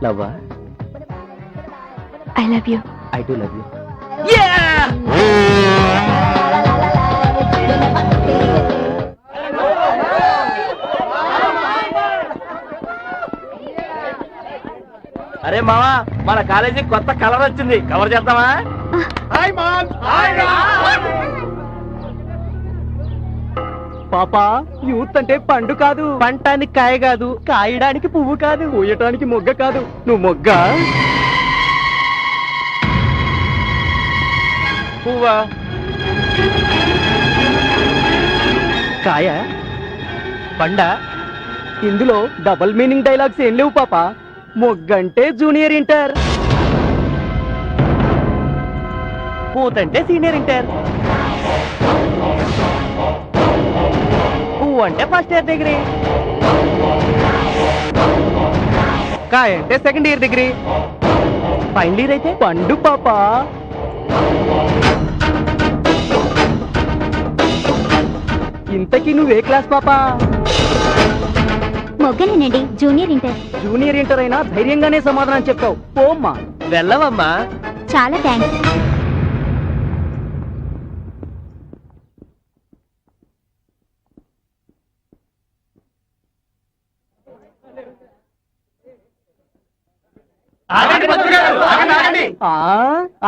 లవ్వా? I love you. I do love you. అరే మావా, మన కాలేజీ కొత్త కలర్ వచ్చింది, కవర్ చేద్దామా? పాపా, యూత్ అంటే పండు కాదు, పంటానికి కాయ కాదు, కాయడానికి పువ్వు కాదు, పూయటానికి మొగ్గ కాదు. నువ్వు మొగ్గ, పువ్వా, కాయ, పండ? ఇందులో డబుల్ మీనింగ్ డైలాగ్స్ ఏం లేవు పాపా. మొగ్గంటే జూనియర్ ఇంటర్, పూతంటే సీనియర్ ఇంటర్, పువ్వు అంటే ఫస్ట్ ఇయర్ డిగ్రీ, కాయ అంటే second year degree, final year అయితే పండు పాపా. ఇంతకీ నువ్వే క్లాస్ పాపా? మొగ్గనేనండి, జూనియర్ ఇంటర్. జూనియర్ ఇంటర్ అయినా ధైర్యంగానే సమాధానం చెప్పావు. పోమ్మా. వెళ్ళవమ్మా. చాలా థ్యాంక్స్.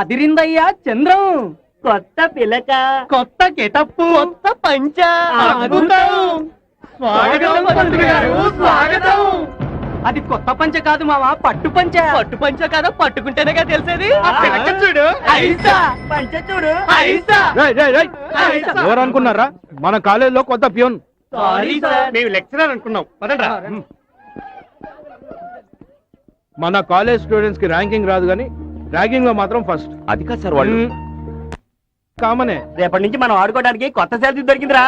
అదిరిందయ్యా చంద్రం. కొత్త పిలక, కొత్త గెటప్పు, కొత్త పంచ, స్వాగతం పంతులు గారు, స్వాగతం. అది కొత్త పంచ కాదు మావా, పట్టు పంచ. పట్టు పంచ కాదా, పట్టుకుంటేనేగా తెలిసేది. చూడు పంచ, చూడు. ఎవరు అనుకున్నారా? మన కాలేజీలో కొత్త ప్యూన్. సారీ సార్, మేము లెక్చరర్ అనుకున్నాం. మన కాలేజ్ స్టూడెంట్స్ కి ర్యాంకింగ్ రాదు కానీ ర్యాంకింగ్ లో మాత్రం ఫస్ట్. అది కాదు సార్, వాళ్ళు కామనే. రేపటి నుంచి మనం ఆడుకోవడానికి కొత్త శాలరీ దొరికిందిరా.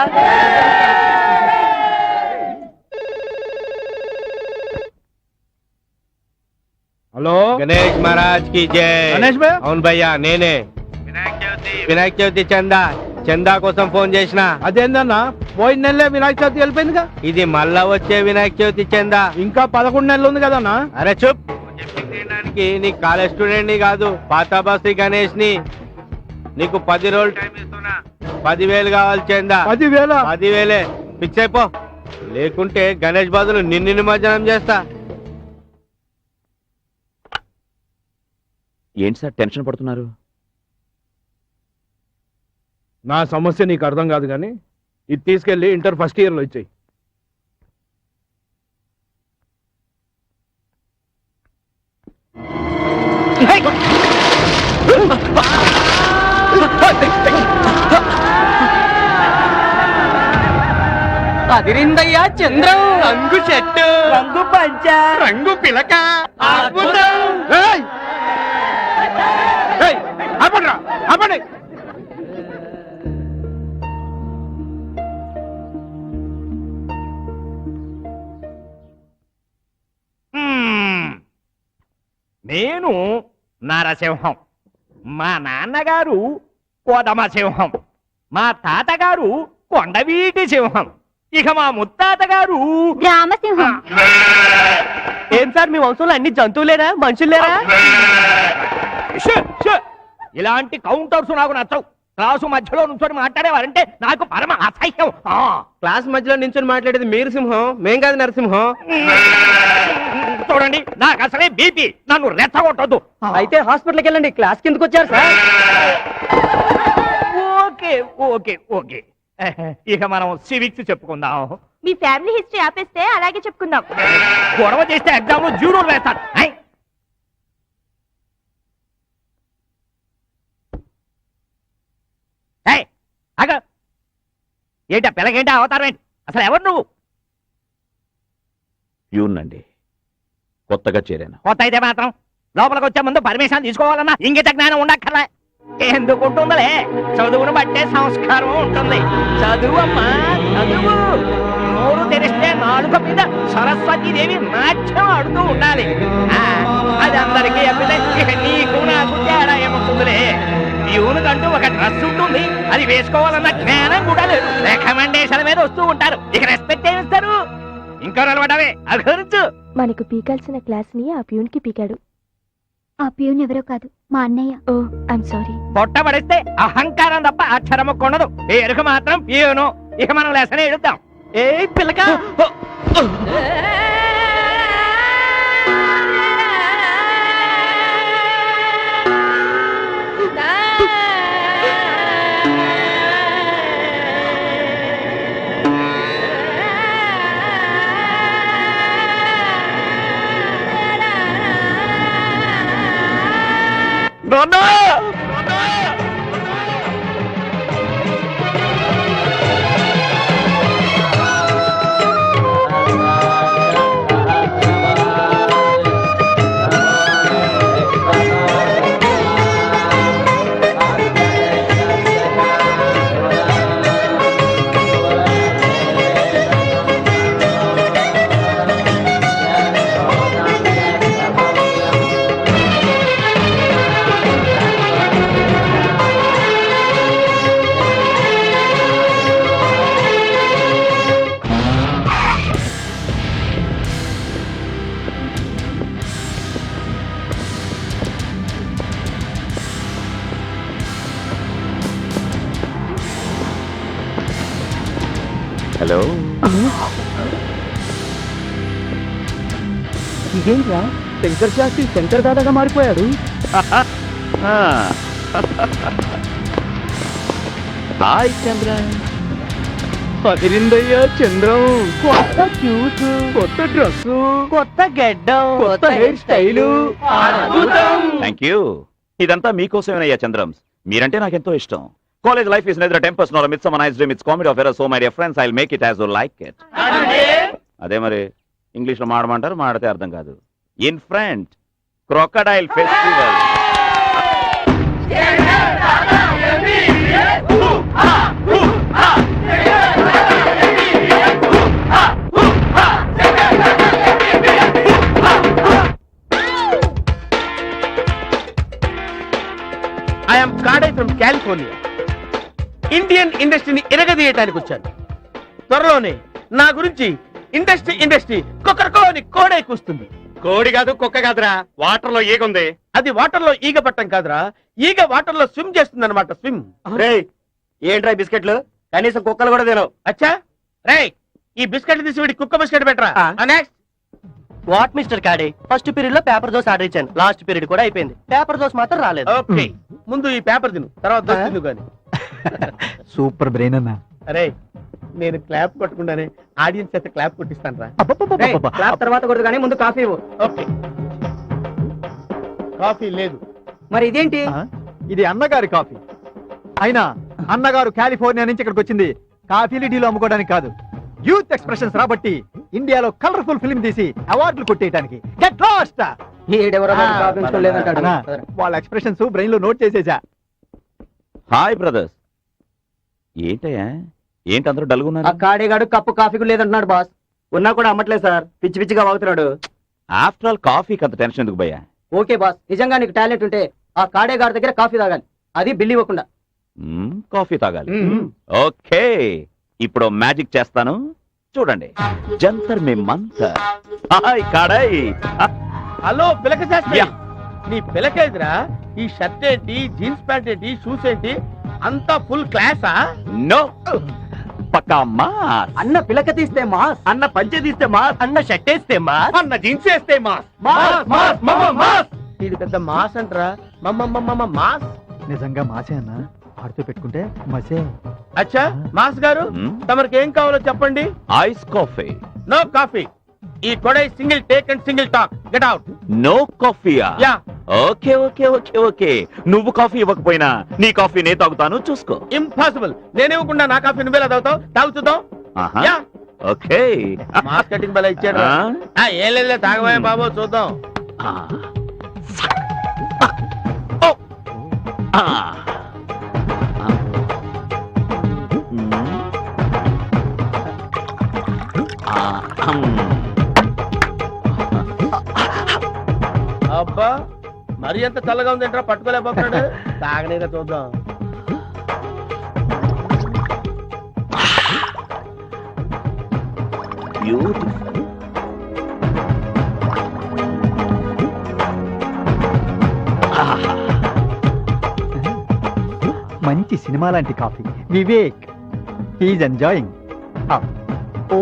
హలో గణేష్ మహారాజ్ కి జై. గణేష్ భయ్యా? అవును భయ్యా, నేనే. వినాయక చవితి చందా కోసం ఫోన్ చేసిన. అదేందన్నా, పోయిన నెలలే వినాయక చవితి వెళ్ళిపోయిందిగా. ఇది మళ్ళా వచ్చే వినాయక చవితి చందా. ఇంకా 11 నెలలు ఉంది కదన్నా. అరే చూప్. నీ కాలేజ్ స్టూడెంట్ ని కాదు, పాత బస్తి గణేష్ ని. నీకు 10 రోజులు టైం ఇస్తున్నా. 10,000 కావాలి చందా. 10,000? 10,000 ఫిక్స్ అయిపో, లేకుంటే గణేష్ బదులు నిన్ను నిమజ్జనం చేస్తా. ఏంటి సార్ టెన్షన్ పడుతున్నారు? నా సమస్య నీకు అర్థం కాదు కానీ ఇది తీసుకెళ్లి ఇంటర్ ఫస్ట్ ఇయర్ లో ఇచ్చేయి. అదిరిందయ్యా చంద్రం. రంగు చెట్టు, రంగు పంచ, రంగు పిలక, అద్భుతం. ఆపండ్రా, ఆపండి. నేను నరసింహం, మా నాన్నగారు కోదమ సింహం, మా తాతగారు కొండవీటి సింహం, ఇక మా ముత్తాత గారు రామసింహం. ఏం సార్ మీ వంశంలో అన్ని జంతువులేనా, మనుషులేరా? ఇలాంటి కౌంటర్స్ నాకు నచ్చవు. క్లాసు మధ్యలో నుంచొని మాట్లాడేవారంటే నాకు పరమ అసహ్యం. క్లాస్ మధ్యలో నించొని మాట్లాడేది మీరు సింహం, మేం కాదు నరసింహం. చూడండి, నాకు అసలే బీపీ, నన్ను రెచ్చగొట్టొద్దు. అయితే హాస్పిటల్కి వెళ్ళండి. క్లాస్ కిందకు వచ్చారు సార్. ఓకే ఓకే ఓకే, ఇక మనం సివిక్స్ చెప్పుకుందాం. మీ ఫ్యామిలీ హిస్టరీ ఆపేస్తే అలాగే చెప్పుకుందాం. గొడవ చేస్తే ఎగ్జామ్ లో 0 వేస్తాను. ఏంటా పిల్లగేంటి అవతారం ఏంటి? అసలు ఎవరు నువ్వు? ప్యూన్నండి, కొత్తగా చేరాను. కొత్త అయితే మాత్రం లోపలికి వచ్చే ముందు పర్మిషన్ తీసుకోవాలన్నా ఇంగిత జ్ఞానం ఉండక్కర్లే. ఎందుకుంటుందలే, చదువును బట్టే సంస్కారం ఉంటుంది. చదువు అమ్మా చదువు. నోరు తెరిస్తే నాలుక మీద సరస్వతీదేవి నాట్యం ఆడుతూ ఉండాలి. అది అందరికీ అప్పితే ఇక నీకు నాకు తేడా ఏముంటుందిలే. ప్యూనుకంటూ ఒక డ్రెస్ ఉంటుంది, అది వేసుకోవాలన్న జ్ఞానం కూడా లేదు. రికమెండేషన్ మీద వస్తూ ఉంటారు, ఇక రెస్పెక్ట్ ఏమిస్తారు? ఇంకా నిలబడవే అఘోరించు. మనకు పీకాల్సిన క్లాస్ ని ఆ ప్యూన్ కి పీకాడు. ఆ ప్యూన్ ఎవరో కాదు, మా అన్నయ్య. ఓ ఐమ్ సారీ. పొట్ట పడిస్తే అహంకారం తప్ప అక్షరం ఉండదు. ఈ ఎరుక మాత్రం ప్యూను. ఇక మనం లెసనే ఎడుద్దాం. ఏ పిల్లక హలో ఇదేంట్రా శంకర్ శాస్త్రి శంకర్ దాదాగా మారిపోయాడు. హాయ్ చంద్రన్. పదిరిందయ్యా చంద్రం. కొత్త క్యూట్, కొత్త డ్రెస్, కొత్త గెడ్డం, కొత్త హెయిర్ స్టైలు. Thank you. ఇదంతా మీకోసమేనయ్యా చంద్రమ్స్. మీరంటే నాకెంతో ఇష్టం. College life is neither a tempest nor a midsummer night's dream. It's comedy of errors. So my dear friends, I'll make it as you like it. అదే మరి English లో మాడమంటారు, మాడితే అర్థం కాదు. In front crocodile festival. I'm Kodai from California. Indian ఇండస్ట్రీని ఎరగదీయటానికి వచ్చాను. త్వరలోనే నా గురించి ఇండస్ట్రీ కుక్కరకోని కోడే కూస్తుంది. కోడి కాదు, కుక్క కాదురా. వాటర్ లో ఈగుంది. అది వాటర్ లో ఈగ పట్టం కాదురా, ఈగ వాటర్ లో స్విమ్ చేస్తుంది అనమాట. స్విమ్. ఏంట్రా బిస్కెట్లు? కనీసం కుక్కలు కూడా తినవు. అచ్చా రేయ్, ఈ బిస్కెట్ తీసి వీడి కుక్క బిస్కెట్ పెట్టరా. నెక్స్ట్. వాట్ మిస్టర్ కాడే, ఫస్ట్ పీరియడ్ లో పేపర్ దోశ ఆర్డర్ ఇచ్చాను. లాస్ట్ పీరియడ్ కూడా అయిపోయింది, పేపర్ దోశ మాత్రం రాలేదు. ఓకే, ముందు ఈ పేపర్ తిను, తర్వాత దోశ తిను గాని. సూపర్ బ్రెయిన్ అన్నా. అరే, నేను క్లాప్ కొట్టకుండానే ఆడియన్స్ చేత క్లాప్ కొట్టిస్తాను రా. క్లాప్ తర్వాత కొడదు కానీ ముందు కాఫీ ఇవ్వు. ఓకే. కాఫీ లేదు. మరి ఇదేంటి? ఇది అన్నగారి కాఫీ. అయినా అన్నగారు కాలిఫోర్నియా నుంచి ఇక్కడికి వచ్చింది కాఫీలు టీలు అమ్ముకోవడానికి కాదు, యూత్ ఎక్స్ప్రెషన్స్ రాబట్టి ఇండియాలో కలర్ఫుల్ ఫిల్మ్ తీసి అవార్డులు కొట్టేయడానికి. Get lost. వాళ్ళ ఎక్స్ప్రెషన్స్ బ్రెయిన్ లో నోట్ చేసేసా. Hi brothers. ఏంటయ్యా, ఏంటి అందరూ డల్గున్నారు? ఆ కాడేగాడు కప్పు కాఫీ కూడా లేదంటున్నాడు బాస్. ఉన్నా కూడా అమ్మట్లేదు సార్, పిచ్చి పిచ్చిగా వాగుతున్నాడు. ఆఫ్టర్ ఆల్ కాఫీకి అంత టెన్షన్ ఎందుకు భయ్యా? ఓకే బాస్, నిజంగా నీకు టాలెంట్ ఉంటే ఆ కాడేగాడి దగ్గర కాఫీ తాగాలి, అది బిల్లు ఇవ్వకుండా. కాఫీ తాగాలి. ఓకే, ఇప్పుడు మ్యాజిక్ చేస్తాను, చూడండి. జంతర్ మే మంతర్. హాయ్ కాడై. హలో పిలక శాస్త్రి. యా. నీ పిలక ఎదురా, ఈ షర్ట్ ఏంటి, జీన్స్ ప్యాంట్ ఏంటి, షూస్ ఏంటి, అంతా ఫుల్ క్లాసా? నో, పక్కా మాస్. అన్న పిలక తీస్తే మాస్, అన్న పంచె తీస్తే మాస్, అన్న షర్ట్ వేస్తే మాస్, అన్న జీన్స్ వేస్తే మాస్. మాస్ మాస్ మమ్మ మాస్. ఇది పెద్ద మాస్ అంటరా. మమ్మ మాస్. నిజంగా మాసే అన్నా, ఆడుతూ పెట్టుకుంటే మసే. అచ్చా మాస్ గారు, తమరికి ఏం కావాలో చెప్పండి. Ice coffee. No coffee. ఈ Kodai single take and single talk. Get out. No కాఫీయా? Yeah. Okay okay okay okay, నువ్వు కాఫీ ఇవ్వకపోయినా నీ కాఫీ నేను తాగుతాను, చూసుకో. ఇంపాసిబుల్. నేనేవ్వకుండా నా కాఫీ నువ్వేలా తాగుతావు? తాగుతుందాం. ఆహా. యా. ఓకే. మాస్ కటింగ్ బల ఇచ్చాడు. ఏం లేదు, తాగబోయే బాబు, చూద్దాం. ఓ. ఆ. అబ్బా, మరి ఎంత చల్లగా ఉందంటారా, పట్టుకోలేకపోతున్నాడు. తాగనేగా చూద్దాం. బ్యూటిఫుల్. సినిమా లాంటి coffee. Vivek he's enjoying. Oh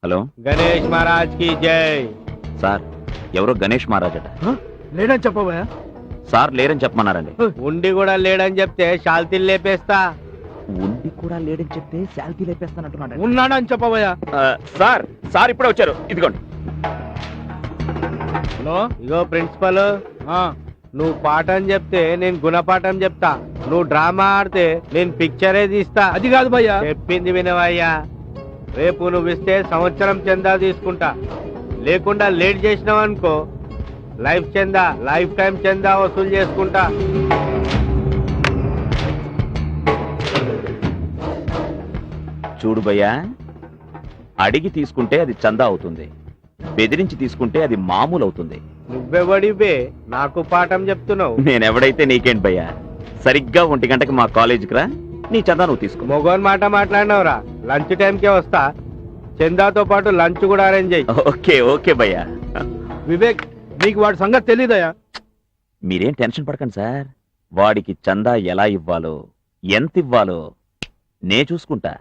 hello Ganesh Maharaj కి జై. సార్, ఎవరో గణేష్ మహారాజ్ అట. లేడని చెప్పబోయా? సార్ లేరని చెప్పమన్నారండి. ఉండి కూడా లేడని చెప్తే షాల్తీలు లేపేస్తా. ఉండి కూడా లేడని చెప్తే శాలరీ లేపేస్తానంటున్నాడు. ఉన్నాడని చెప్పబోయా? సార్, సార్ ఇప్పుడే వచ్చారు, ఇదిగోండి. హలో. ఇగో ప్రిన్సిపల్, నువ్వు పాఠం చెప్తే నేను గుణపాఠం చెప్తా. నువ్వు డ్రామా ఆడితే నేను పిక్చరే తీస్తా. అది కాదు భయ్యా. చెప్పింది వినవయ్యా. రేపు నువ్వు ఇస్తే సంవత్సరం చందా తీసుకుంటా. లేకుండా లేట్ చేసినావు అనుకో, లైఫ్ చందా, లైఫ్ టైం చందా వసూలు చేసుకుంటా. చూడు భయ్యా, అడిగి తీసుకుంటే అది చందా అవుతుంది, బెదిరించి తీసుకుంటే అది మామూలు అవుతుంది. నువ్వెవడివే నాకు పాఠం చెప్తున్నావు? నేనెవడైతే నీకేంటి భయ్యా, సరిగ్గా 1 గంటకి మా కాలేజీకి రా, నీ చందా నువ్వు తీసుకో. మొగోన్ మాట మాట్లాడినవరా? లంచ్ టైంకే వస్తా. చందాతో పాటు లంచ్ కూడా అరేంజ్ అయ్యి. ఓకే ఓకే భయ్యా. వివేక్, నీకు వాడి సంగతి తెలీదయా? మీరేం టెన్షన్ పడకండి సార్, వాడికి చందా ఎలా ఇవ్వాలో, ఎంత ఇవ్వాలో నే చూసుకుంటా.